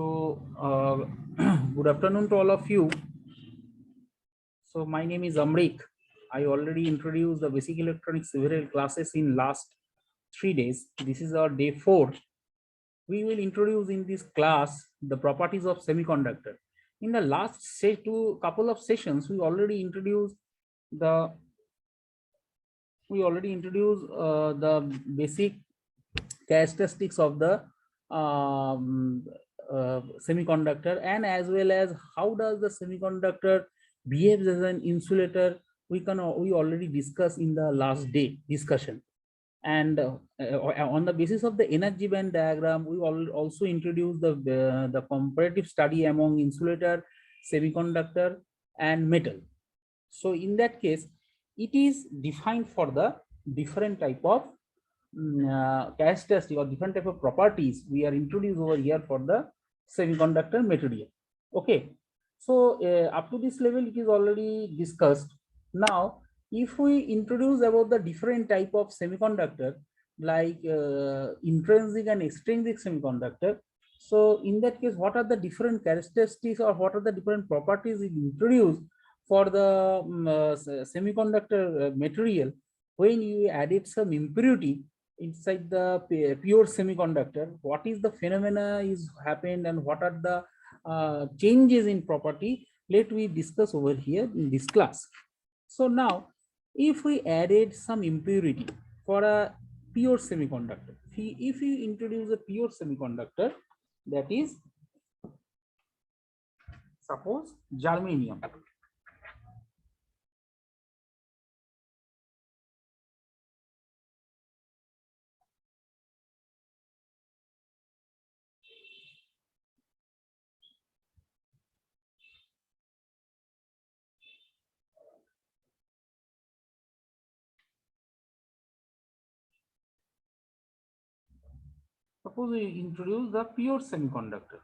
Good afternoon to all of you. So my name is Amrik. I already introduced the basic electronics several classes in last 3 days. This is our day 4. We will introduce in this class the properties of semiconductor. In the last couple of sessions, we already introduced the basic characteristics of the semiconductor, and as well as how does the semiconductor behaves as an insulator. We already discussed in the last day discussion, and on the basis of the energy band diagram, we also introduced the comparative study among insulator, semiconductor, and metal. So in that case, it is defined for the different type of characteristic or different type of properties we are introduced over here for the semiconductor material. Okay, so up to this level it is already discussed. Now if we introduce about the different type of semiconductor, like intrinsic and extrinsic semiconductor, so in that case, what are the different characteristics or what are the different properties introduced for the semiconductor material when you added some impurity inside the pure semiconductor? What is the phenomena is happened and what are the changes in property? Let we discuss over here in this class. So now if we added some impurity for a pure semiconductor, if you introduce a pure semiconductor, that is suppose germanium. Suppose we introduce the pure semiconductor.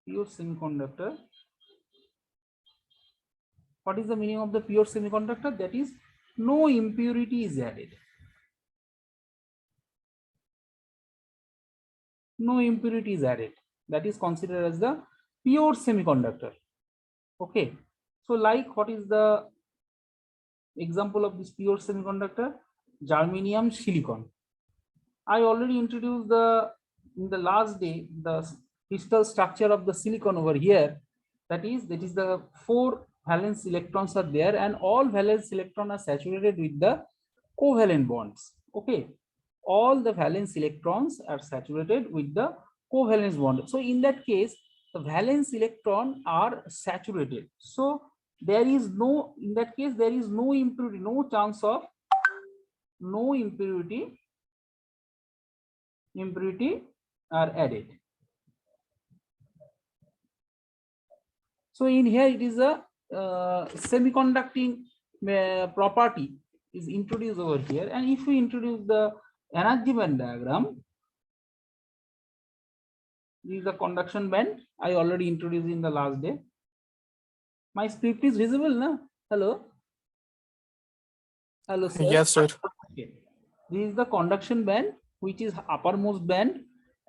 Pure semiconductor. What is the meaning of the pure semiconductor? That is, no impurity is added. No impurity is added. That is considered as the pure semiconductor. Okay. So like, what is the example of this pure semiconductor? Germanium, silicon. I already introduced in the last day the crystal structure of the silicon over here. That is the 4 valence electrons are there, and all valence electrons are saturated with the covalent bonds. Okay, all the valence electrons are saturated with the covalence bond. So in that case, the valence electron are saturated. So there is no, in that case, there is no impurity, no chance of no impurity are added. So in here it is a semiconducting property is introduced over here, and if we introduce the energy band diagram, this is the conduction band. I already introduced in the last day. My script is visible, na? Hello, sir. Yes, sir. Okay. This is the conduction band, which is uppermost band,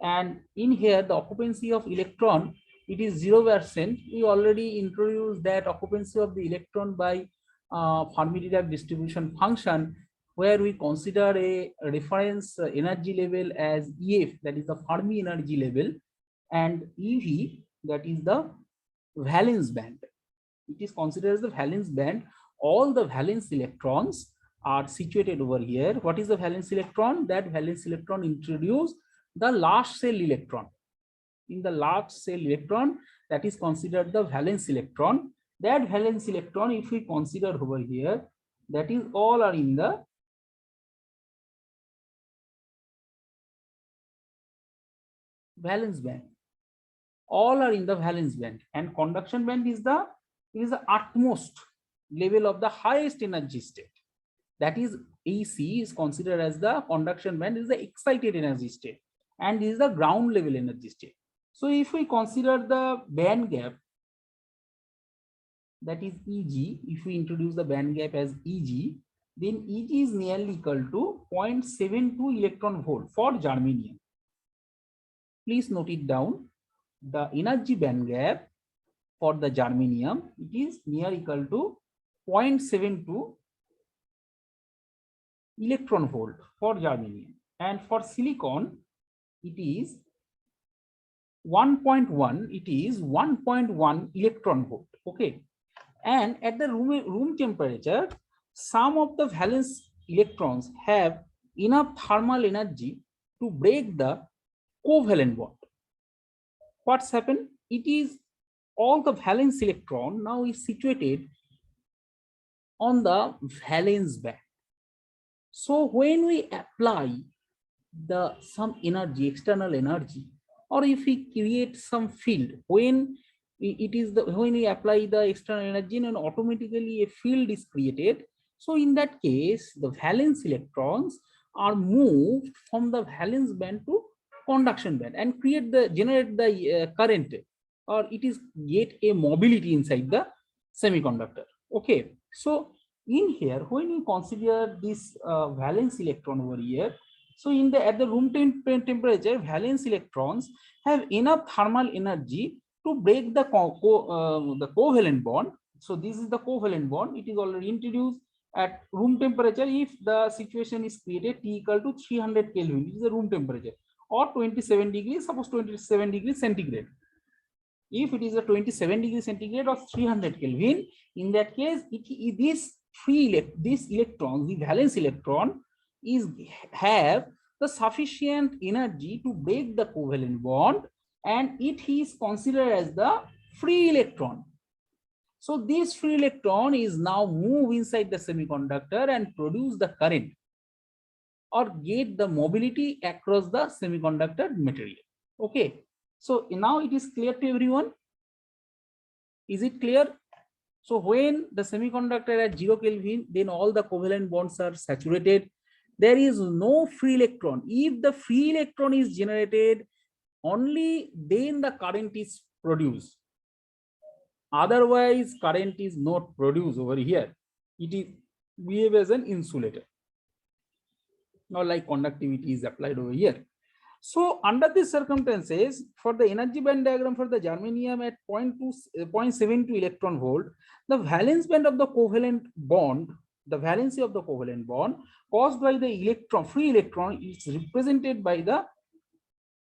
and in here the occupancy of electron, it is 0%. We already introduced that occupancy of the electron by Fermi-Dirac distribution function, where we consider a reference energy level as EF, that is the Fermi energy level, and EV, that is the valence band. It is considered as the valence band. All the valence electrons are situated over here. What is the valence electron? That valence electron introduce the last cell electron. In the last cell electron, that is considered the valence electron. That valence electron, if we consider over here, that is all are in the valence band. All are in the valence band, and conduction band is the utmost level of the highest energy state. That is, AC is considered as the conduction band, is the excited energy state, and this is the ground level energy state. So if we consider the band gap, that is EG, if we introduce the band gap as EG, then EG is nearly equal to 0.72 electron volt for germanium. please note it down. The energy band gap for the germanium, it is near equal to 0.72 electron volt for germanium, and for silicon it is 1.1, it is 1.1 electron volt. Okay, and at the room temperature, some of the valence electrons have enough thermal energy to break the covalent bond. What's happened? It is all the valence electron now is situated on the valence band. So when we apply some energy, external energy, or if we create some field, when we apply the external energy, and automatically a field is created. So in that case, the valence electrons are moved from the valence band to conduction band and generate the current, or it is get a mobility inside the semiconductor. Okay, so in here, when you consider this valence electron over here, so at the room temperature, valence electrons have enough thermal energy to break the covalent bond. So this is the covalent bond. It is already introduced at room temperature. If the situation is created T equal to 300 Kelvin, which is the room temperature, or 27 degrees, suppose 27 degrees centigrade. If it is a 27 degrees centigrade or 300 Kelvin, in that case, this electron, the valence electron, have the sufficient energy to break the covalent bond, and it is considered as the free electron. So this free electron is now move inside the semiconductor and produce the current or get the mobility across the semiconductor material. Okay, so now it is clear to everyone. Is it clear? So when the semiconductor at 0 Kelvin, then all the covalent bonds are saturated. There is no free electron. If the free electron is generated, only then the current is produced. Otherwise, current is not produced over here. It is behave as an insulator. Now, like conductivity is applied over here. So under these circumstances, for the energy band diagram for the germanium at 0.72 electron volt, the valence band of the covalent bond, the valency of the covalent bond caused by the free electron is represented by the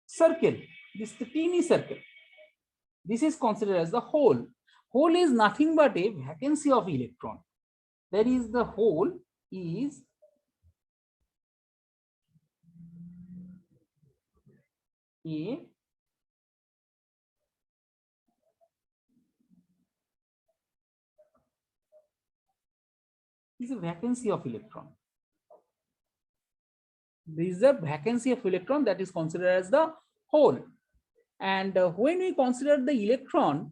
circle, this teeny circle. This is considered as the hole. Hole is nothing but a vacancy of electron. That is, the hole is a vacancy of electron. This is a vacancy of electron that is considered as the hole. And when we consider the electron,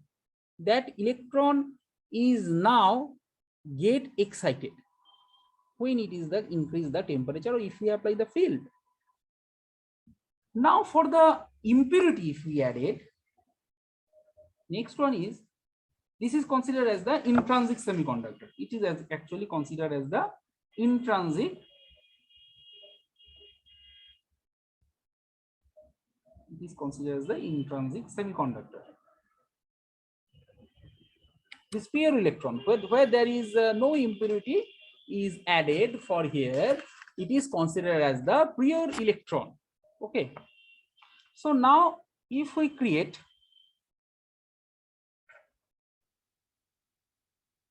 that electron is now get excited when it is the increase the temperature, or if we apply the field. Now for the impurity, if we add it, next one is, this is considered as the intrinsic semiconductor. It is actually considered as the intrinsic. It is considered as the intrinsic semiconductor. This pure electron, where there is no impurity is added for here, it is considered as the pure electron. Okay. So now if we create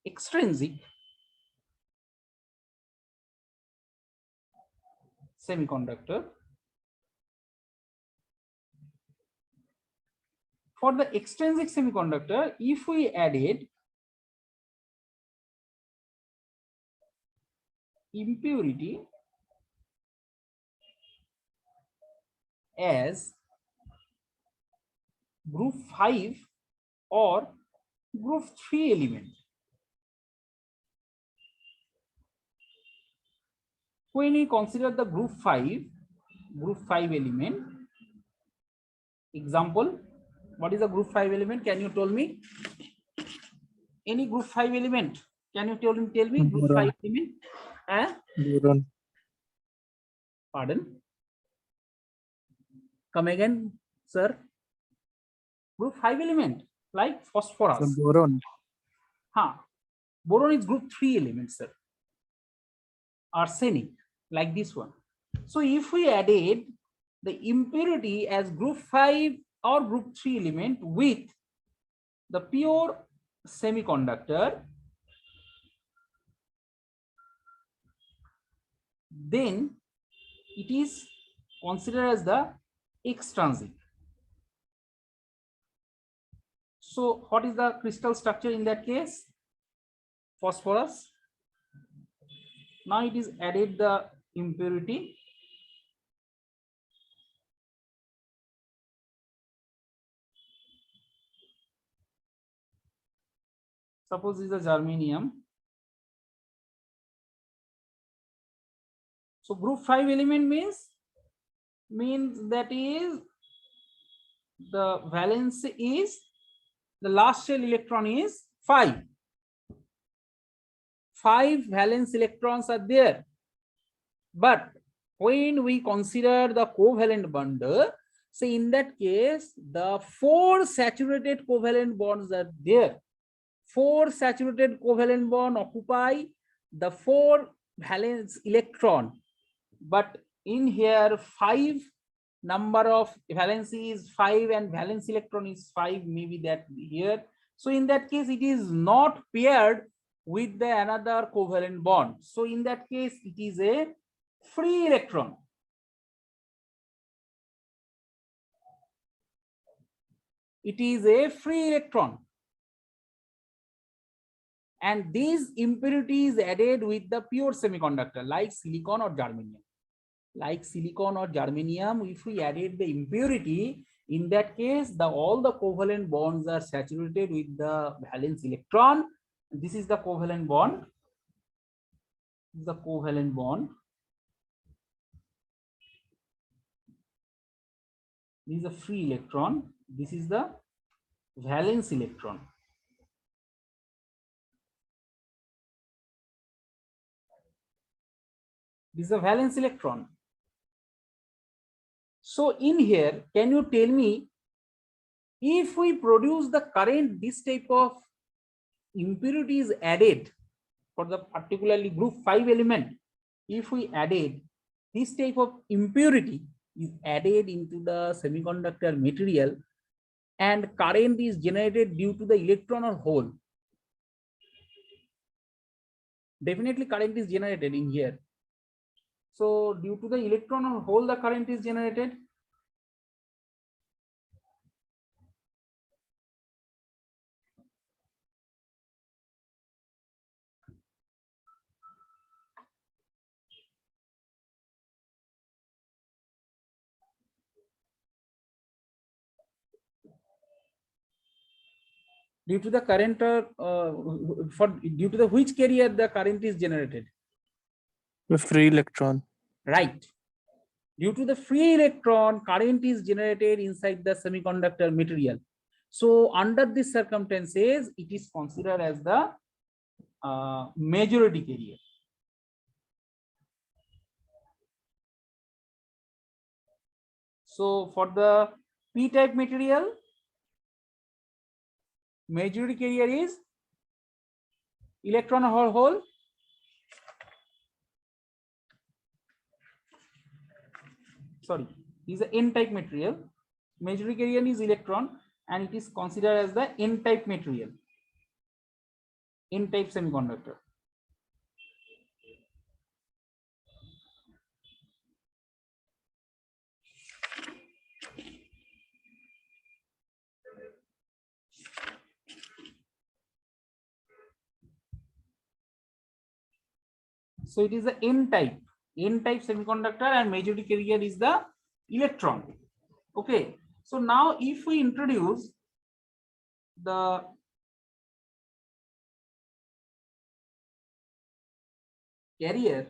extrinsic semiconductor, for the extrinsic semiconductor, if we added impurity as group 5 or group 3 element, when we consider the group 5 element, example, what is a group 5 element? Can you tell me? Any group 5 element? Can you tell me group 5 element? Boron. Pardon? Come again. sir? Group 5 element like phosphorus. Some boron. Boron is group 3 element, sir. Arsenic, like this one. So if we added the impurity as group 5 or group 3 element with the pure semiconductor, then it is considered as the extrinsic. So what is the crystal structure in that case? Phosphorus. Now it is added the impurity. Suppose this is a germanium. So group 5 element means that is the valence is the last shell electron is 5. 5 valence electrons are there. But when we consider the covalent bond, so in that case, the 4 saturated covalent bonds are there. 4 saturated covalent bond occupy the 4 valence electron. But in here, 5 number of valency is 5 and valence electron is 5, maybe that here. So in that case, it is not paired with the another covalent bond. So in that case, it is a free electron. It is a free electron. And these impurities added with the pure semiconductor like silicon or germanium. Like silicon or germanium, if we added the impurity, in that case, all the covalent bonds are saturated with the valence electron. This is the covalent bond. This is the covalent bond. This is a free electron. This is the valence electron. This is a valence electron. So in here, can you tell me, if we produce the current, this type of impurity is added for the particularly group 5 element, if we added this type of impurity is added into the semiconductor material and current is generated due to the electron or hole, definitely current is generated in here. So due to the electron or hole, the current is generated. Due to the current due to the which carrier the current is generated? The free electron. Right. Due to the free electron, current is generated inside the semiconductor material. So under these circumstances, it is considered as the majority carrier. So for the p-type material, majority carrier is electron or hole. Sorry, is the n-type material. Majority carrier is electron and it is considered as the n-type material, n-type semiconductor. So it is the n-type semiconductor and majority carrier is the electron. Okay, so now if we introduce the carrier,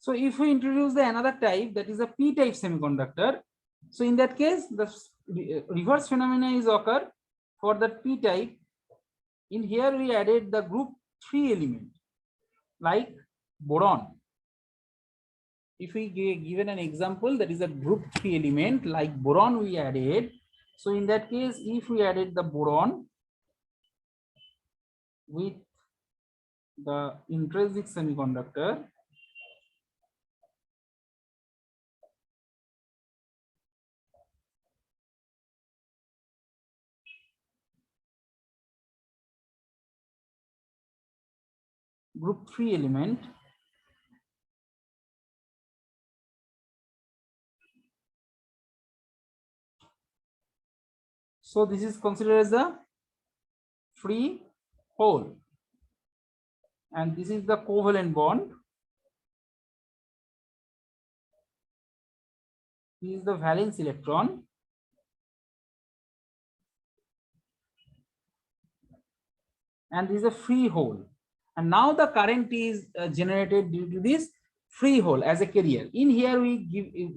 So if we introduce the another type, that is a p-type semiconductor, so in that case the reverse phenomena is occur for that p-type. In here we added the group 3 element like boron. If we given an example, that is a group 3 element like boron we added. So in that case, if we added the boron with the intrinsic semiconductor, group 3 element, so this is considered as a free hole, and this is the covalent bond. This is the valence electron, and this is a free hole. And now the current is generated due to this free hole as a carrier. In here we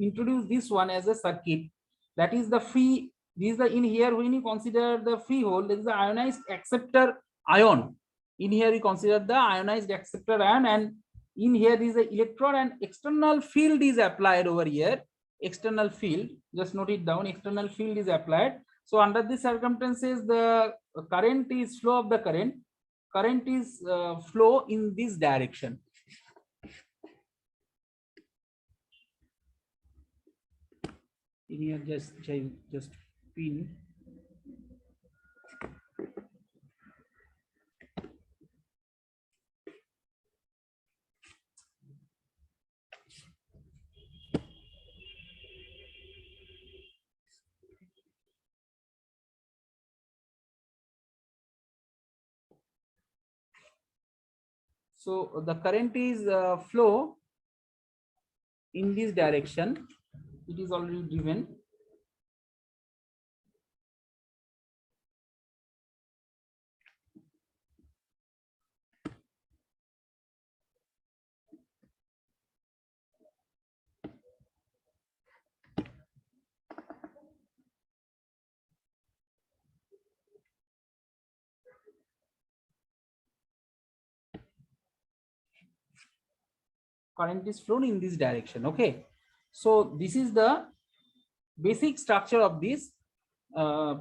introduce this one as a circuit, that is the free. This is the, in here when you consider the free hole, there is the ionized acceptor ion. In here we consider the ionized acceptor ion, and in here is the electron and external field is applied over here. External field, just note it down, external field is applied. So under these circumstances, the current is flow of the current. Current is flow in this direction. In here, just pin. So the current is flow in this direction. It is already given. Current is flown in this direction. Okay, so this is the basic structure of this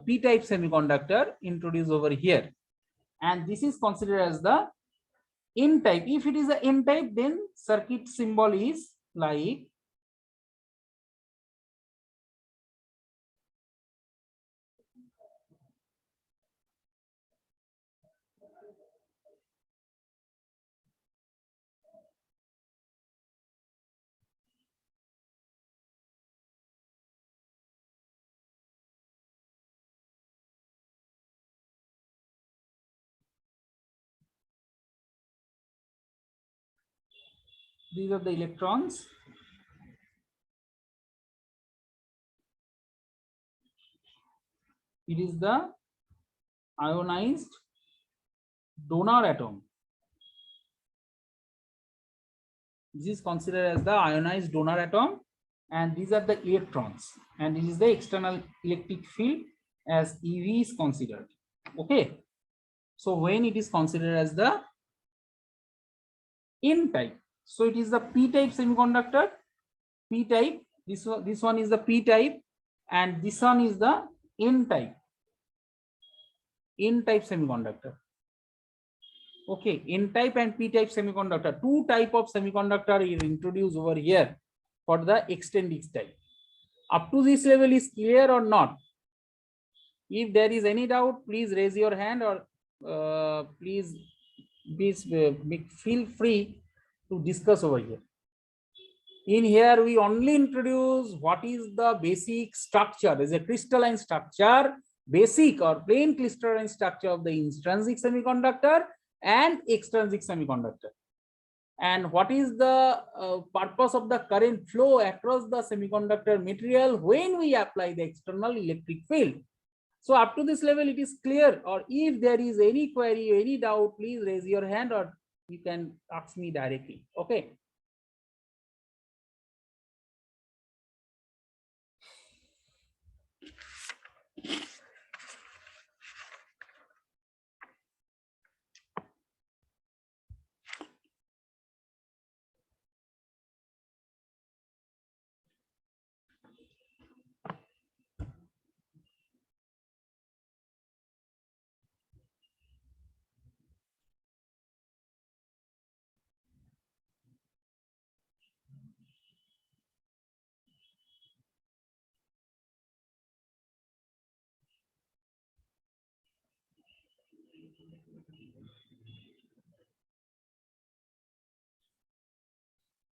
p-type semiconductor introduced over here, and this is considered as the n-type. If it is a n-type, then circuit symbol is like these are the electrons. It is the ionized donor atom. This is considered as the ionized donor atom, and these are the electrons, and this is the external electric field as EV is considered. Okay, so when it is considered as the n-type, so it is the p-type semiconductor. P-type, this one is the p-type, and this one is the n-type. N-type semiconductor. Okay, n-type and p-type semiconductor, two type of semiconductor is introduced over here for the extended type. Up to this level is clear or not? If there is any doubt, please raise your hand, or please feel free to discuss over here. In here, we only introduce what is the basic structure, is a crystalline structure, basic or plain crystalline structure of the intrinsic semiconductor and extrinsic semiconductor, and what is the purpose of the current flow across the semiconductor material when we apply the external electric field. So up to this level it is clear, or if there is any query, any doubt, please raise your hand or you can ask me directly. Okay.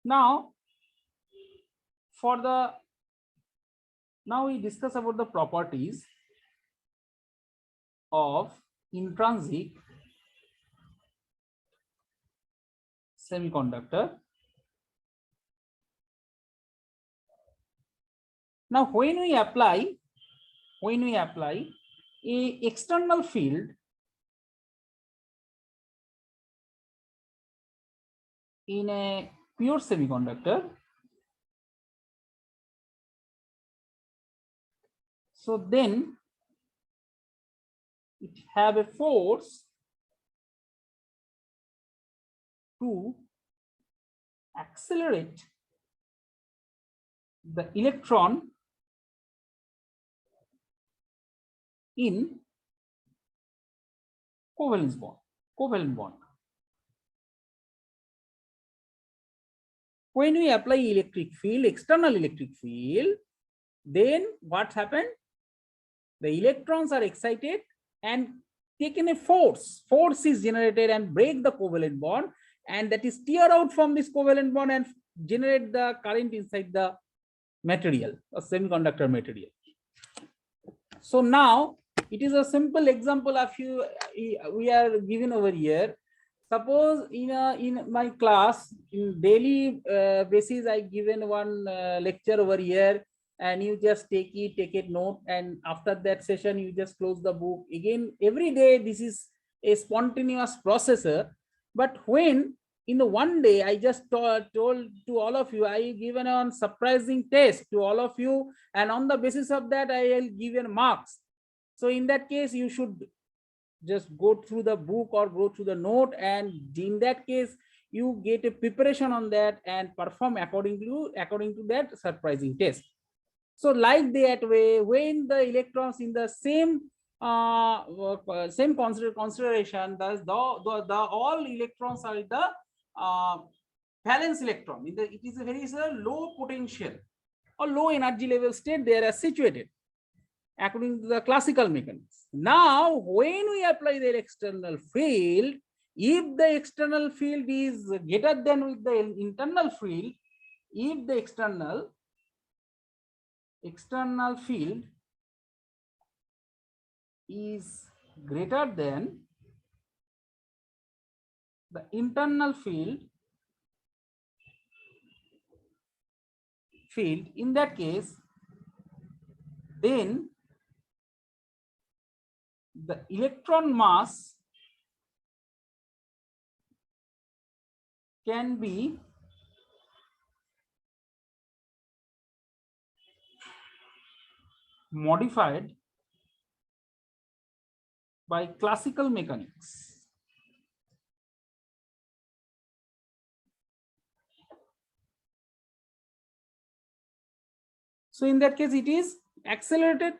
Now, now we discuss about the properties of intrinsic semiconductor. Now, when we apply a external field in a pure semiconductor, so then it have a force to accelerate the electron in covalent bond. When we apply electric field, external electric field, then what happened? The electrons are excited and taken a force. Force is generated and break the covalent bond, and that is tear out from this covalent bond and generate the current inside the material, a semiconductor material. So now it is a simple example of we are given over here. Suppose in my class in daily basis I given one lecture over here, and you just take it note, and after that session you just close the book again. Every day this is a spontaneous processor. But when in the one day I just told to all of you, I given a surprising test to all of you, and on the basis of that I will give you marks. So in that case you should just go through the book or go through the note, and in that case you get a preparation on that and perform according to that surprising test. So like that way, when the electrons in the same consideration, thus the all electrons are the valence electron. It is a very low potential or low energy level state they are situated according to the classical mechanics. Now, when we apply the external field, if the external field is greater than with the internal field, if the external field is greater than the internal field, in that case, then the electron mass can be modified by classical mechanics. So in that case it is accelerated.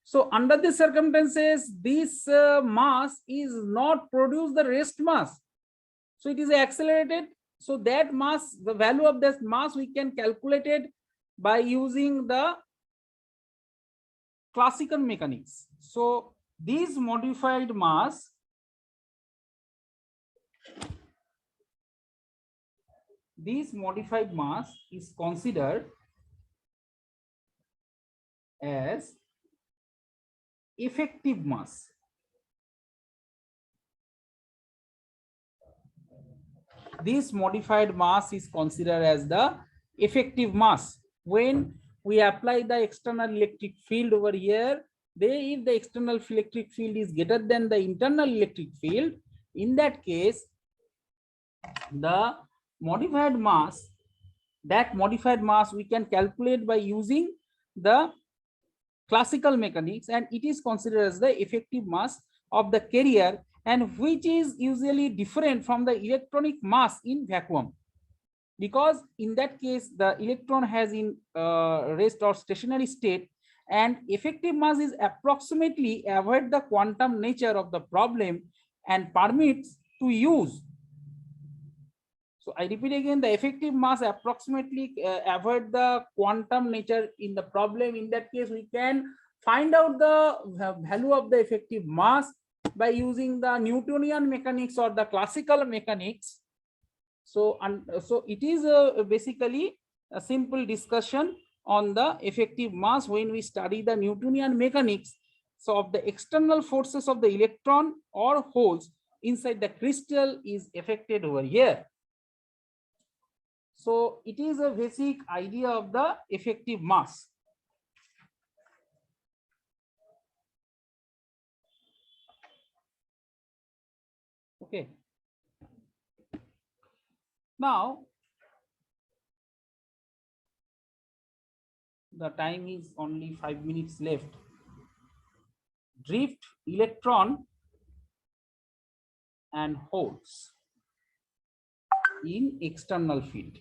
So under the circumstances, this mass is not produce the rest mass. So it is accelerated. So that mass, the value of that mass we can calculate it by using the classical mechanics. So this modified mass is considered as effective mass. This modified mass is considered as the effective mass. When we apply the external electric field over here, if the external electric field is greater than the internal electric field, in that case, the modified mass, we can calculate by using the classical mechanics, and it is considered as the effective mass of the carrier, and which is usually different from the electronic mass in vacuum, because in that case the electron has in rest or stationary state, and effective mass is approximately avoid the quantum nature of the problem and permits to use. So I repeat again, the effective mass approximately avoid the quantum nature in the problem. In that case, we can find out the value of the effective mass by using the Newtonian mechanics or the classical mechanics. So it is basically a simple discussion on the effective mass when we study the Newtonian mechanics. So of the external forces of the electron or holes inside the crystal is affected over here. So it is a basic idea of the effective mass. Okay. Now, the time is only 5 minutes left. Drift electron and holes in external field.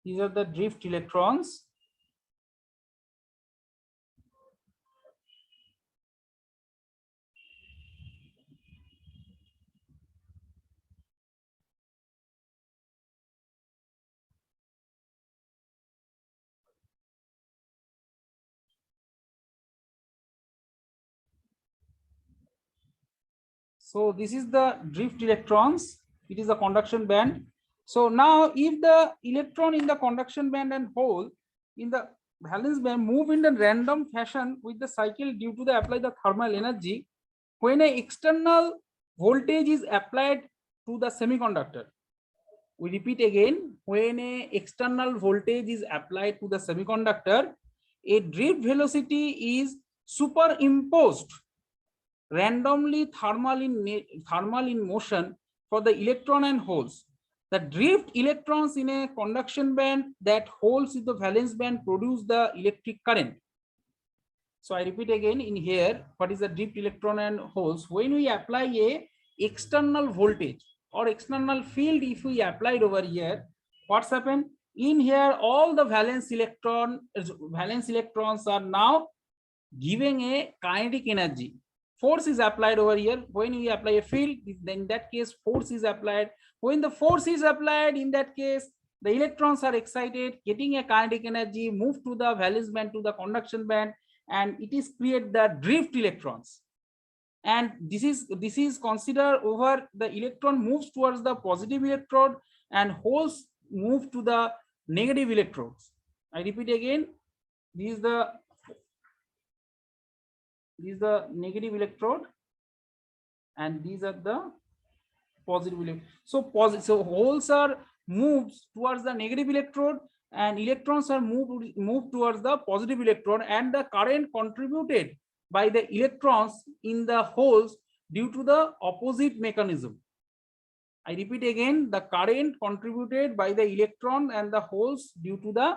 These are the drift electrons. So this is the drift electrons. It is a conduction band. So now if the electron in the conduction band and hole in the valence band move in a random fashion with the cycle due to the apply the thermal energy, when an external voltage is applied to the semiconductor, we repeat again, when a external voltage is applied to the semiconductor, a drift velocity is superimposed randomly thermal in motion for the electron and holes. The drift electrons in a conduction band that holes in the valence band produce the electric current. So I repeat again in here, what is the drift electron and holes? When we apply a external voltage or external field, if we applied over here, what's happened? In here, all the valence electrons are now giving a kinetic energy. Force is applied over here. When we apply a field, then in that case force is applied. When the force is applied, in that case the electrons are excited, getting a kinetic energy, move to the valence band to the conduction band, and it is create the drift electrons. And this is considered over the electron moves towards the positive electrode and holes move to the negative electrodes. I repeat again, this is the negative electrode and these are the positive electrode. So holes are moved towards the negative electrode and electrons are moved towards the positive electrode, and the current contributed by the electrons in the holes due to the opposite mechanism. I repeat again, the current contributed by the electron and the holes due to the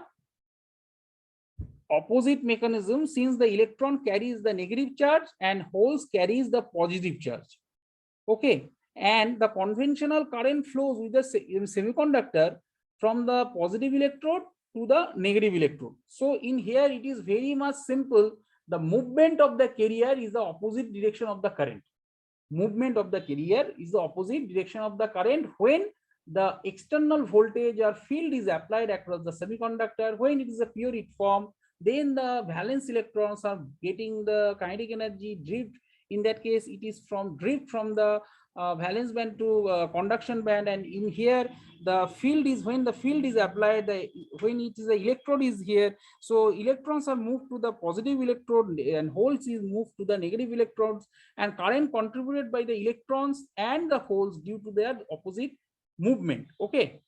opposite mechanism, since the electron carries the negative charge and holes carries the positive charge. Okay, and the conventional current flows with the semiconductor from the positive electrode to the negative electrode. So in here it is very much simple. The movement of the carrier is the opposite direction of the current. Movement of the carrier is the opposite direction of the current when the external voltage or field is applied across the semiconductor. When it is a pure form, then the valence electrons are getting the kinetic energy drift. In that case, it is from drift from the valence band to conduction band, and in here the field is, when the field is applied, when it is the electrode is here, so electrons are moved to the positive electrode and holes is moved to the negative electrodes, and current contributed by the electrons and the holes due to their opposite movement. Okay,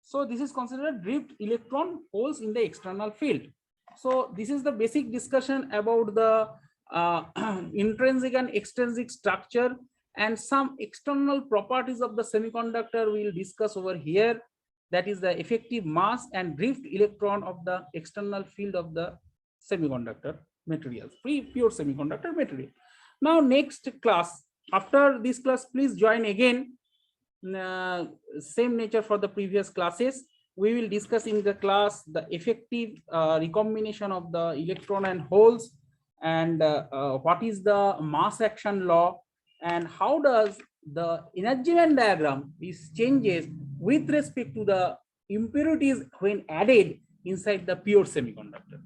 so this is considered drift electron holes in the external field. So this is the basic discussion about the intrinsic and extrinsic structure and some external properties of the semiconductor we will discuss over here. That is the effective mass and drift electron of the external field of the semiconductor materials, pure semiconductor material. Now next class, after this class, please join again. Same nature for the previous classes. We will discuss in the class the effective recombination of the electron and holes, and what is the mass action law, and how does the energy band diagram is changes with respect to the impurities when added inside the pure semiconductor.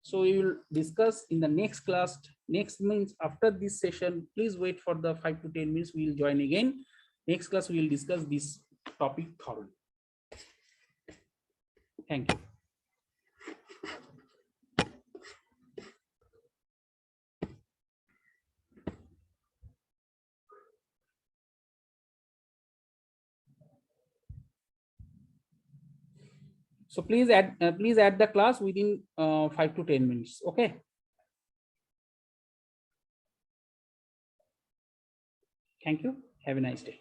So we will discuss in the next class. Next means after this session, please wait for the 5 to 10 minutes. We will join again. Next class, we will discuss this topic thoroughly. Thank you. So please add the class within 5 to 10 minutes. Okay. Thank you. Have a nice day.